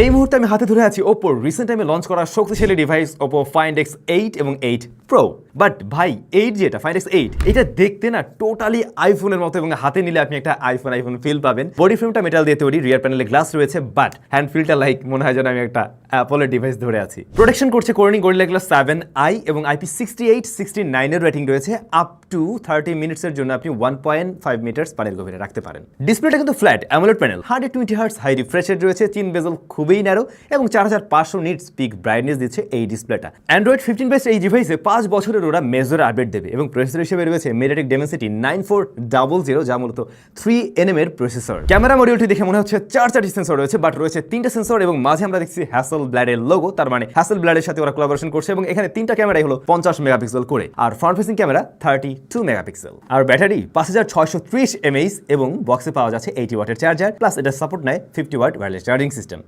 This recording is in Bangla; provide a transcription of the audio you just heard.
এই মুহূর্তে আমি হাতে ধরে আছি ওপোর রিসেন্ট টাইমে লঞ্চ করা শক্তিশালী ডিভাইস ওপো ফাইন্ড এক্স 8 এবং 8 প্রো। বাট ভাই 8 যেটা ফাইন্ড এক্স 8 এটা দেখতে না টোটালি আইফোনের মতো এবং হাতে নিলে আপনি একটা আইফোন ফিল পাবেন। বডি ফ্রেমটা মেটাল দিয়ে তৈরি, রিয়ার প্যানেলে গ্লাস রয়েছে, বাট হ্যান্ড ফিলটা লাইক মনে হয় যেন আমি একটা অ্যাপলের ডিভাইস ধরে আছি। প্রোটেকশন করছে কর্নিং গরিলা গ্লাস 7i এবং IP68-69 এর রেটিং রয়েছে। আপ টু 30 মিনিটসের জন্য আপনি 1.5 মিটার পানির গভীরে রাখতে পারেন। ডিসপ্লেটা কিন্তু flat AMOLED panel, 120 hertz high refresh rate রয়েছে, 3 বেজেল খুবই ন্যারো এবং 4500 নিটস পিক ব্রাইটনেস দিচ্ছে এই ডিসপ্লেটা। অ্যান্ড্রয়েড 15 বেস এই ডিভাইসে 5 বছরের ওরা মেজর আপডেট দেবে এবং প্রসেসর হিসেবে রয়েছে মিডিয়াটেক ডেমেনসিটি 9400, যা মূলত 3nm এর প্রসেসর। ক্যামেরা মডিউলটি দেখে মনে হচ্ছে 4টি সেন্সর রয়েছে, বাট রয়েছে 3টা সেন্সর এবং মাঝে আমরা দেখছি হ্যাসেলব্লাডের লোগো, তার মানে হ্যাসেলব্লাডের সাথে ওরা কোলাবোরেশন করছে এবং এখানে 3টা ক্যামেরাই হলো 50 মেগাপিক্সেল করে, আর ফ্রন্ট ফেসিং ক্যামেরা 32 মেগাপিক্সেল। আর ব্যাটারি 5630 mAh এবং বক্সে পাওয়া যাচ্ছে 80 ওয়াটের চার্জার, প্লাস এটা সাপোর্ট নেয় 50 ওয়াট ওয়্যারলেস চার্জিং সিস্টেম।